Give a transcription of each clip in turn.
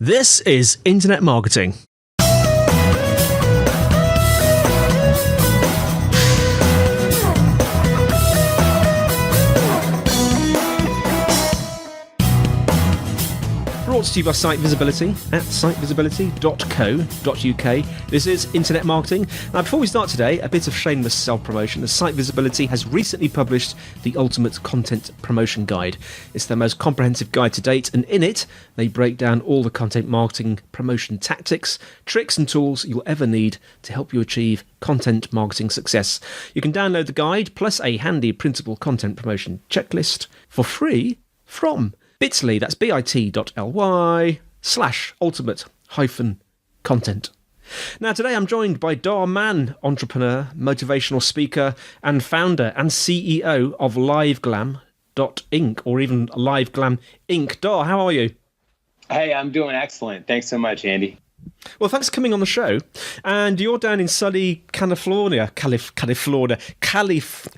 This is Internet Marketing. Brought to you by Site Visibility at sitevisibility.co.uk. This is Internet Marketing. Now, before we start today, a bit of shameless self-promotion. As Site Visibility has recently published the Ultimate Content Promotion Guide. It's their most comprehensive guide to date, and in it, they break down all the content marketing promotion tactics, tricks and tools you'll ever need to help you achieve content marketing success. You can download the guide, plus a handy printable content promotion checklist for free from bit.ly, that's bit.ly/ultimate-content. Now, today I'm joined by Dhar Mann, entrepreneur, motivational speaker, and founder and CEO of LiveGlam Inc, or even LiveGlam Inc. Dhar, how are you? Hey, I'm doing excellent. Thanks so much, Andy. Well, thanks for coming on the show. And you're down in sunny California, California, if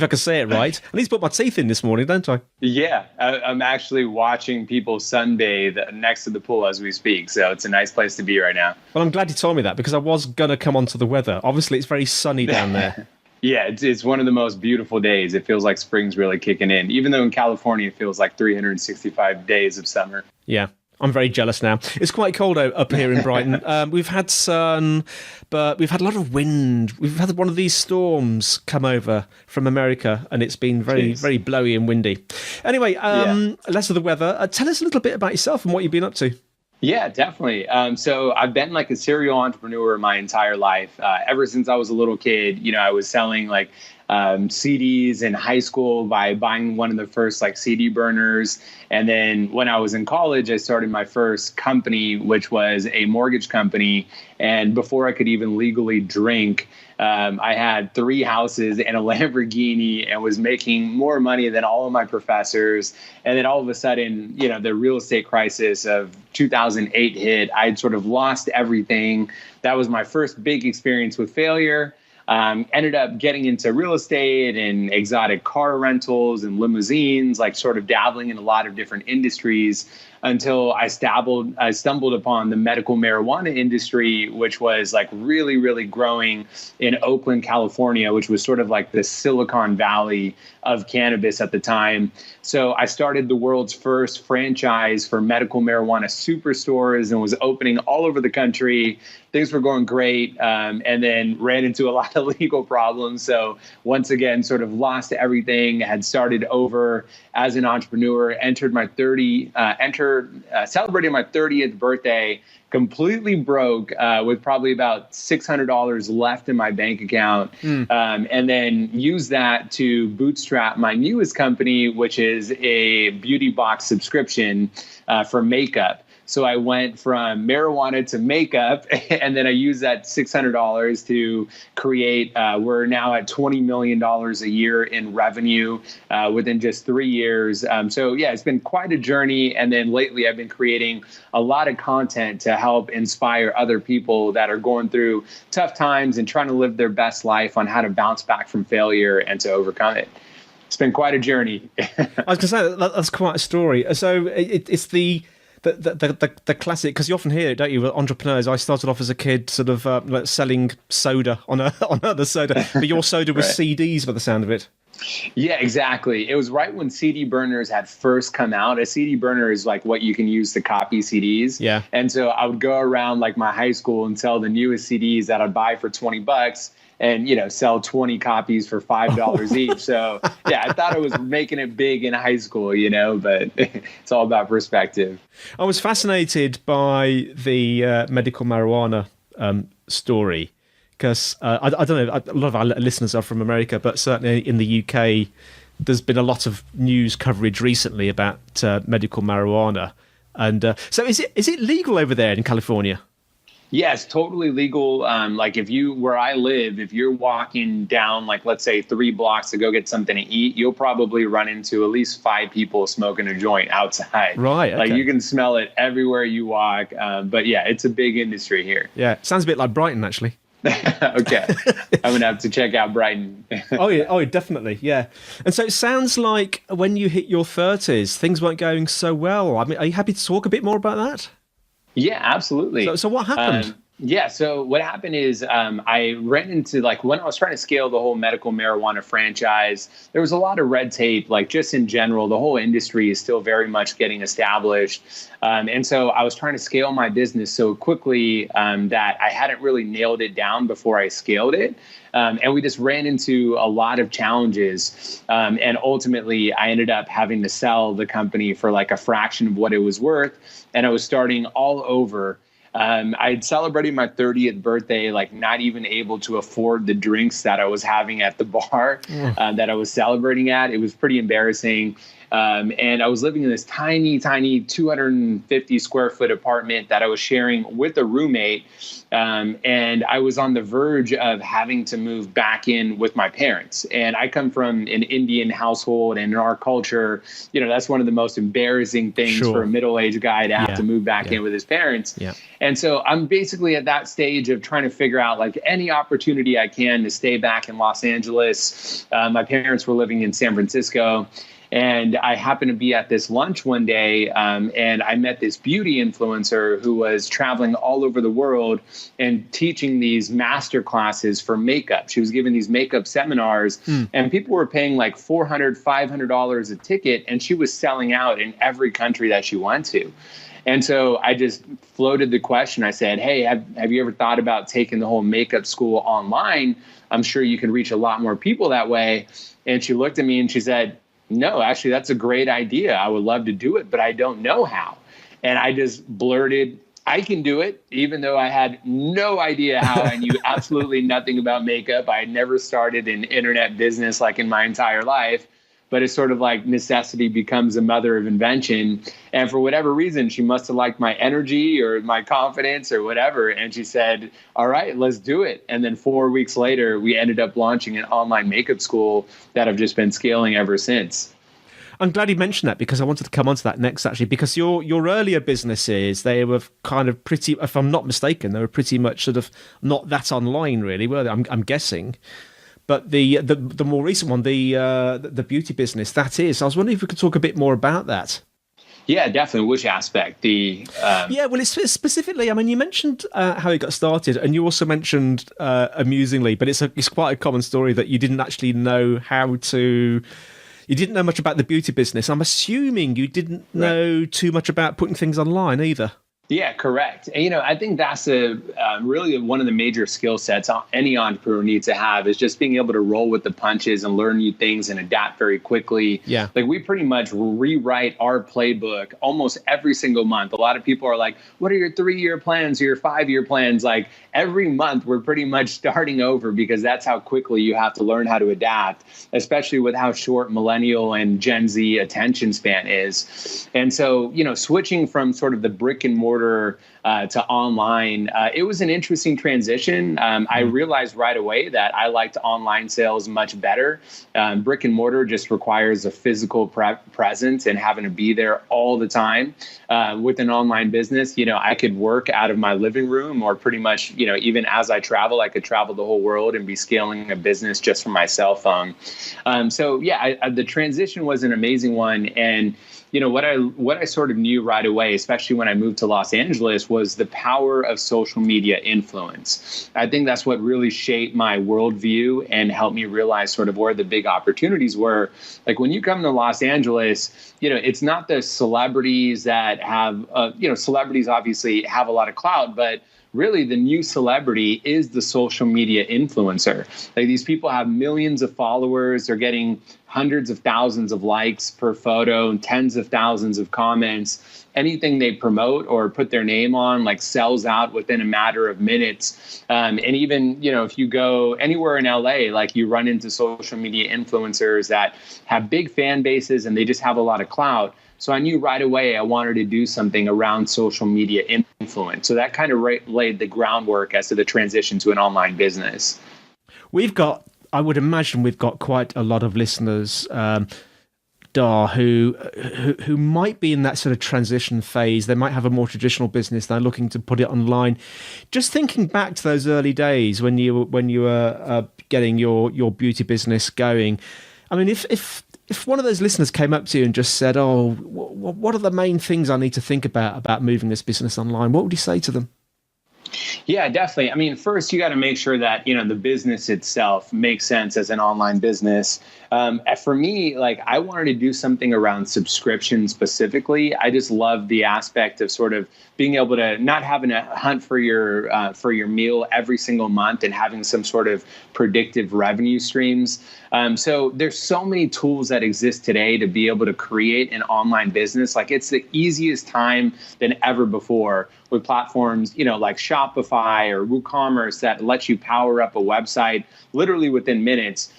I can say it right. I need to put my teeth in this morning, don't I? Yeah, I'm actually watching people sunbathe next to the pool as we speak. So it's a nice place to be right now. Well, I'm glad you told me that, because I was going to come on to the weather. Obviously, it's very sunny down there. Yeah, it's one of the most beautiful days. It feels like spring's really kicking in, even though in California it feels like 365 days of summer. Yeah. I'm very jealous now. It's quite cold up here in Brighton. We've had sun, but we've had a lot of wind. We've had one of these storms come over from America, and it's been very, very blowy and windy. Anyway, less of the weather. Tell us a little bit about yourself and what you've been up to. Yeah, definitely. So I've been like a serial entrepreneur my entire life. Ever since I was a little kid, I was selling like CDs in high school by buying one of the first like CD burners. And then when I was in college, I started my first company, which was a mortgage company. And before I could even legally drink, I had 3 houses and a Lamborghini and was making more money than all of my professors. And then all of a sudden, the real estate crisis of 2008 hit. I'd sort of lost everything. That was my first big experience with failure. Ended up getting into real estate and exotic car rentals and limousines, like sort of dabbling in a lot of different industries until I stumbled upon the medical marijuana industry, which was like really, really growing in Oakland, California, which was sort of like the Silicon Valley of cannabis at the time. So I started the world's first franchise for medical marijuana superstores and was opening all over the country. Things were going great, and then ran into a lot of legal problems. So once again, sort of lost everything, had started over as an entrepreneur, celebrating my 30th birthday, completely broke with probably about $600 left in my bank account, and then used that to bootstrap my newest company, which is a beauty box subscription for makeup. So I went from marijuana to makeup, and then I used that $600 to create, we're now at $20 million a year in revenue within just 3 years. So yeah, it's been quite a journey. And then lately I've been creating a lot of content to help inspire other people that are going through tough times and trying to live their best life on how to bounce back from failure and to overcome it. It's been quite a journey. I was going to say, that's quite a story. So it's the classic, because you often hear it, don't you, with entrepreneurs. I started off as a kid sort of selling soda on other soda, but your soda was right. CDs by the sound of it. Yeah, exactly. It was right when CD burners had first come out. A CD burner is like what you can use to copy CDs. Yeah. And so I would go around like my high school and sell the newest CDs that I'd buy for $20 and, sell 20 copies for $5 each. So yeah, I thought I was making it big in high school, but it's all about perspective. I was fascinated by the medical marijuana story. Because I don't know, a lot of our listeners are from America, but certainly in the UK, there's been a lot of news coverage recently about medical marijuana. And so is it legal over there in California? Yeah, it's totally legal. Like where I live, if you're walking down, like let's say 3 blocks to go get something to eat, you'll probably run into at least 5 people smoking a joint outside. Right. Okay. Like you can smell it everywhere you walk. But yeah, it's a big industry here. Yeah, sounds a bit like Brighton, actually. Okay. I'm going to have to check out Brighton. Oh, definitely, yeah. And so it sounds like when you hit your 30s, things weren't going so well. I mean, are you happy to talk a bit more about that? Yeah, absolutely. So what happened? Yeah. So what happened is I ran into like when I was trying to scale the whole medical marijuana franchise, there was a lot of red tape, like just in general, the whole industry is still very much getting established. And so I was trying to scale my business so quickly that I hadn't really nailed it down before I scaled it. And we just ran into a lot of challenges. And ultimately, I ended up having to sell the company for like a fraction of what it was worth. And I was starting all over. I'd celebrated my 30th birthday, like not even able to afford the drinks that I was having at the bar that I was celebrating at. It was pretty embarrassing. And I was living in this tiny 250 square foot apartment that I was sharing with a roommate. And I was on the verge of having to move back in with my parents. And I come from an Indian household, and in our culture, that's one of the most embarrassing things for a middle-aged guy to have to move back in with his parents. Yeah. And so I'm basically at that stage of trying to figure out like any opportunity I can to stay back in Los Angeles. My parents were living in San Francisco. And I happened to be at this lunch one day, and I met this beauty influencer who was traveling all over the world and teaching these master classes for makeup. She was giving these makeup seminars, and people were paying like $400, $500 a ticket, and she was selling out in every country that she went to. And so I just floated the question. I said, hey, have you ever thought about taking the whole makeup school online? I'm sure you could reach a lot more people that way. And she looked at me and she said, no, actually, that's a great idea. I would love to do it, but I don't know how. And I just blurted, I can do it, even though I had no idea how. I knew absolutely nothing about makeup. I had never started an internet business like in my entire life. But it's sort of like necessity becomes a mother of invention. And for whatever reason, she must have liked my energy or my confidence or whatever. And she said, all right, let's do it. And then 4 weeks later, we ended up launching an online makeup school that I've just been scaling ever since. I'm glad you mentioned that, because I wanted to come on to that next, actually, because your earlier businesses, they were kind of pretty, if I'm not mistaken, they were pretty much sort of not that online, really, were they? I'm guessing. But the more recent one, the beauty business, that is. I was wondering if we could talk a bit more about that. Yeah, definitely. Which aspect? Yeah, well, it's specifically. I mean, you mentioned how it got started, and you also mentioned amusingly, but it's quite a common story that you didn't actually know how to. You didn't know much about the beauty business. I'm assuming you didn't know too much about putting things online either. Yeah, correct. And, I think that's really one of the major skill sets any entrepreneur needs to have, is just being able to roll with the punches and learn new things and adapt very quickly. Yeah. Like we pretty much rewrite our playbook almost every single month. A lot of people are like, what are your 3-year plans or your 5-year plans? Like every month we're pretty much starting over, because that's how quickly you have to learn how to adapt, especially with how short millennial and Gen Z attention span is. And so, switching from sort of the brick and mortar to online, it was an interesting transition. I realized right away that I liked online sales much better. Brick and mortar just requires a physical presence and having to be there all the time. With an online business, I could work out of my living room, or pretty much, even as I travel, I could travel the whole world and be scaling a business just from my cell phone. So yeah, the transition was an amazing one. And what I sort of knew right away, especially when I moved to Los Angeles, was the power of social media influence. I think that's what really shaped my worldview and helped me realize sort of where the big opportunities were. Like when you come to Los Angeles, it's not the celebrities that have, celebrities obviously have a lot of clout, but really the new celebrity is the social media influencer. Like these people have millions of followers. They're getting hundreds of thousands of likes per photo and tens of thousands of comments. Anything they promote or put their name on like sells out within a matter of minutes. And even, if you go anywhere in LA, like you run into social media influencers that have big fan bases and they just have a lot of clout. So I knew right away I wanted to do something around social media influence. So that kind of laid the groundwork as to the transition to an online business. I would imagine we've got quite a lot of listeners Dhar, who might be in that sort of transition phase. They might have a more traditional business. They're looking to put it online. Just thinking back to those early days when you were getting your beauty business going. I mean, if one of those listeners came up to you and just said, "Oh, what are the main things I need to think about moving this business online?" What would you say to them? Yeah, definitely. I mean, first, you got to make sure that, the business itself makes sense as an online business. For me, like I wanted to do something around subscription specifically. I just love the aspect of sort of being able to not having to hunt for your meal every single month and having some sort of predictive revenue streams. So there's so many tools that exist today to be able to create an online business. Like it's the easiest time than ever before with platforms, like Shopify or WooCommerce that lets you power up a website literally within minutes.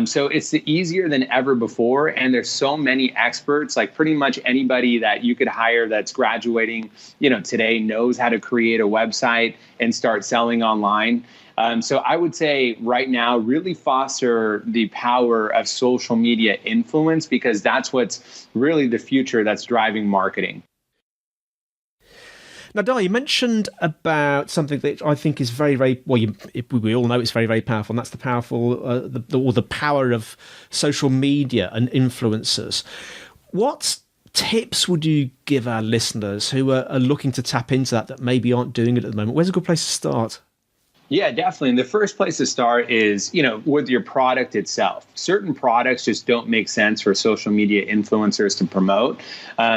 So it's easier than ever before. And there's so many experts, like pretty much anybody that you could hire that's graduating, today knows how to create a website and start selling online. So I would say right now, really foster the power of social media influence, because that's what's really the future that's driving marketing. Now, Dhar, you mentioned about something that I think is very, very well. We all know it's very, very powerful, and that's the power of social media and influencers. What tips would you give our listeners who are looking to tap into that maybe aren't doing it at the moment? Where's a good place to start? Yeah, definitely. And the first place to start is, with your product itself. Certain products just don't make sense for social media influencers to promote.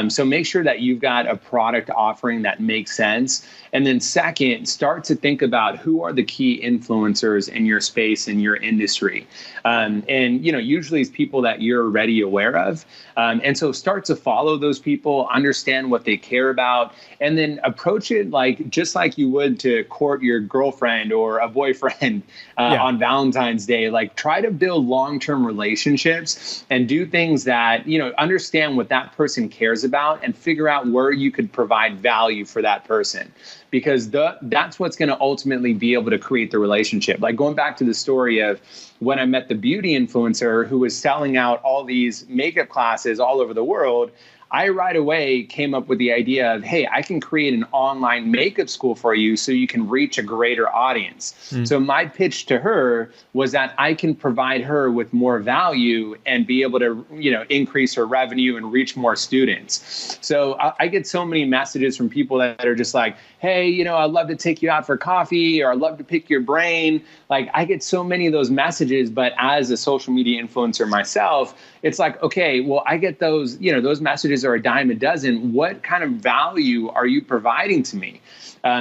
So make sure that you've got a product offering that makes sense. And then second, start to think about who are the key influencers in your space, in your industry. And usually it's people that you're already aware of. And so start to follow those people, understand what they care about, and then approach it just like you would to court your girlfriend or a boyfriend on Valentine's Day. Like try to build long-term relationships and do things that, understand what that person cares about and figure out where you could provide value for that person. Because that's what's going to ultimately be able to create the relationship. Like going back to the story of when I met the beauty influencer who was selling out all these makeup classes all over the world, I right away came up with the idea of, hey, I can create an online makeup school for you so you can reach a greater audience. So my pitch to her was that I can provide her with more value and be able to, increase her revenue and reach more students. So I get so many messages from people that are just like, hey, I'd love to take you out for coffee, or I'd love to pick your brain. Like I get so many of those messages, but as a social media influencer myself, it's like, okay, well, I get those, those messages are a dime a dozen. What kind of value are you providing to me?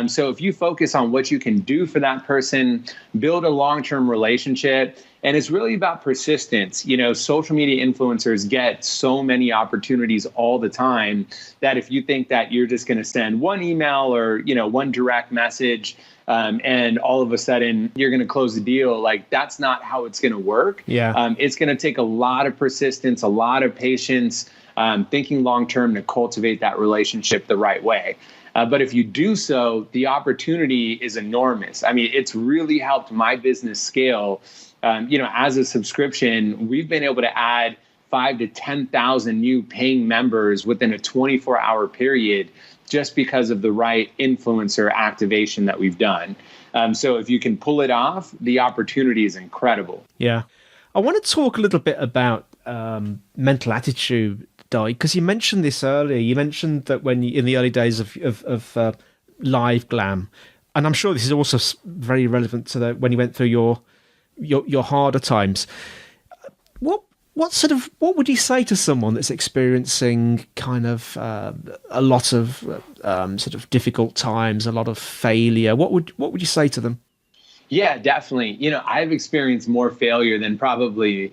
So if you focus on what you can do for that person, build a long-term relationship, and it's really about persistence. Social media influencers get so many opportunities all the time that if you think that you're just going to send one email or, one direct message, and all of a sudden you're going to close the deal, like that's not how it's going to work. It's going to take a lot of persistence, a lot of patience, thinking long-term to cultivate that relationship the right way. But if you do so, the opportunity is enormous. I mean, it's really helped my business scale. As a subscription, we've been able to add 5,000 to 10,000 new paying members within a 24-hour period just because of the right influencer activation that we've done. So if you can pull it off, the opportunity is incredible. Yeah. I want to talk a little bit about mental attitude, Dhar, because you mentioned this earlier. You mentioned that in the early days of LiveGlam, and I'm sure this is also very relevant to when you went through your harder times. What would you say to someone that's experiencing kind of a lot of sort of difficult times, a lot of failure? What would you say to them? Yeah, definitely. I've experienced more failure than probably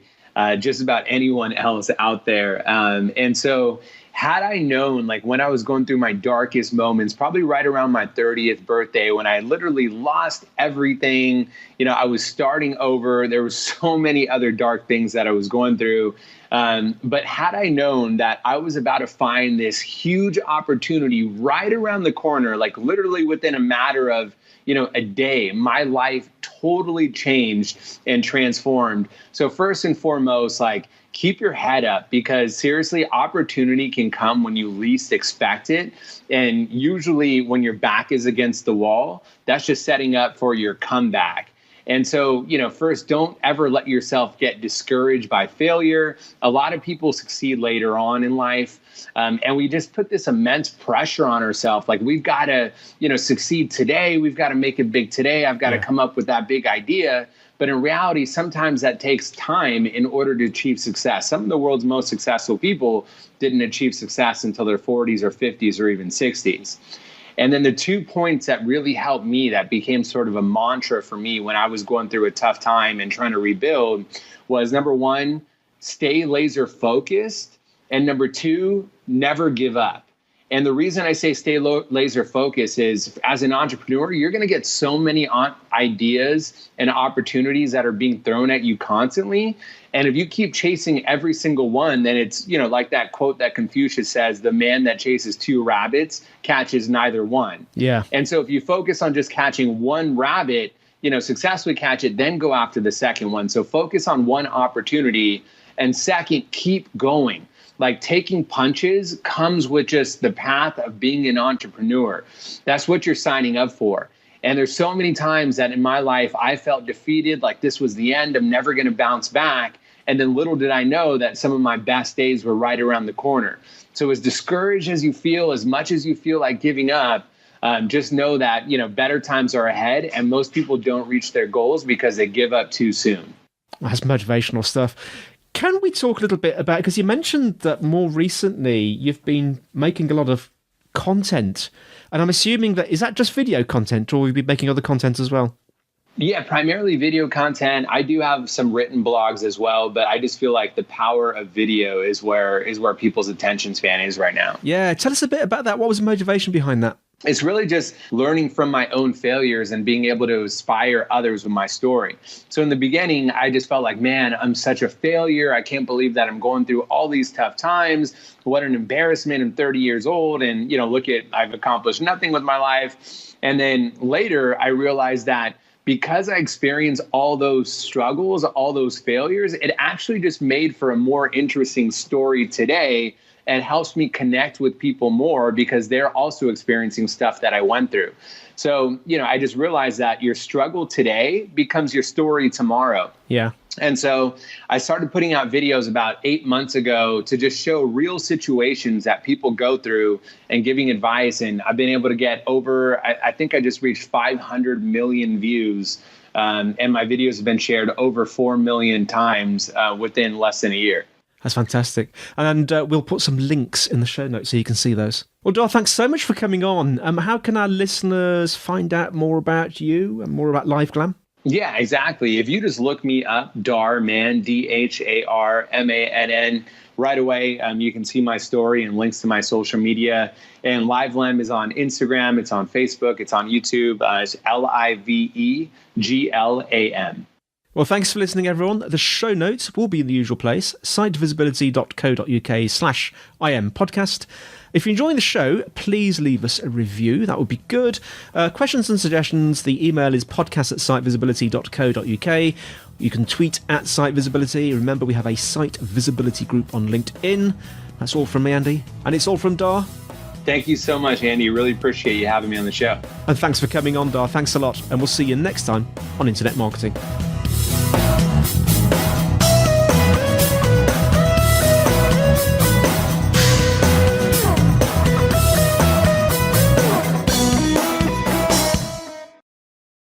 just about anyone else out there. And so had I known, like when I was going through my darkest moments, probably right around my 30th birthday, when I literally lost everything, I was starting over. There were so many other dark things that I was going through. But had I known that I was about to find this huge opportunity right around the corner, like literally within a matter of, a day, my life totally changed and transformed. So first and foremost, like keep your head up, because seriously, opportunity can come when you least expect it. And usually when your back is against the wall, that's just setting up for your comeback. And so, first, don't ever let yourself get discouraged by failure. A lot of people succeed later on in life. And we just put this immense pressure on ourselves. Like, we've got to, succeed today. We've got to make it big today. I've got to come up with that big idea. But in reality, sometimes that takes time in order to achieve success. Some of the world's most successful people didn't achieve success until their 40s or 50s or even 60s. And then the 2 points that really helped me, that became sort of a mantra for me when I was going through a tough time and trying to rebuild, was number one, stay laser focused. And number two, never give up. And the reason I say stay laser focused is, as an entrepreneur, you're going to get so many ideas and opportunities that are being thrown at you constantly. And if you keep chasing every single one, then it's, like that quote that Confucius says, the man that chases two rabbits catches neither one. Yeah. And so if you focus on just catching one rabbit, successfully catch it, then go after the second one. So focus on one opportunity. And second, keep going. Like, taking punches comes with just the path of being an entrepreneur. That's what you're signing up for. And there's so many times that in my life, I felt defeated, like this was the end, I'm never going to bounce back. And then little did I know that some of my best days were right around the corner. So as discouraged as you feel, as much as you feel like giving up, just know that, better times are ahead. And most people don't reach their goals because they give up too soon. That's motivational stuff. Can we talk a little bit about, because you mentioned that more recently you've been making a lot of content, and I'm assuming that, is that just video content, or will you be making other content as well? Yeah, primarily video content. I do have some written blogs as well, but I just feel like the power of video is where people's attention span is right now. Yeah, tell us a bit about that. What was the motivation behind that? It's really just learning from my own failures and being able to inspire others with my story. So in the beginning, I just felt like, man, I'm such a failure. I can't believe that I'm going through all these tough times. What an embarrassment. I'm 30 years old and, I've accomplished nothing with my life. And then later, I realized that because I experienced all those struggles, all those failures, it actually just made for a more interesting story today, and helps me connect with people more because they're also experiencing stuff that I went through. So, I just realized that your struggle today becomes your story tomorrow. Yeah. And so I started putting out videos about 8 months ago to just show real situations that people go through and giving advice. And I've been able to get over, I think I just reached 500 million views. And my videos have been shared over 4 million times within less than a year. That's fantastic. And we'll put some links in the show notes so you can see those. Well, Dhar, thanks so much for coming on. How can our listeners find out more about you and more about LiveGlam? Yeah, exactly. If you just look me up, Dhar Mann, DharMann, right away, you can see my story and links to my social media. And LiveGlam is on Instagram, it's on Facebook, it's on YouTube. It's LiveGlam. Well, thanks for listening, everyone. The show notes will be in the usual place, sitevisibility.co.uk/IM podcast. If you're enjoying the show, please leave us a review. That would be good. Questions and suggestions, the email is podcast@sitevisibility.co.uk. You can tweet at Site Visibility. Remember, we have a Site Visibility group on LinkedIn. That's all from me, Andy. And it's all from Dhar. Thank you so much, Andy. Really appreciate you having me on the show. And thanks for coming on, Dhar. Thanks a lot. And we'll see you next time on Internet Marketing.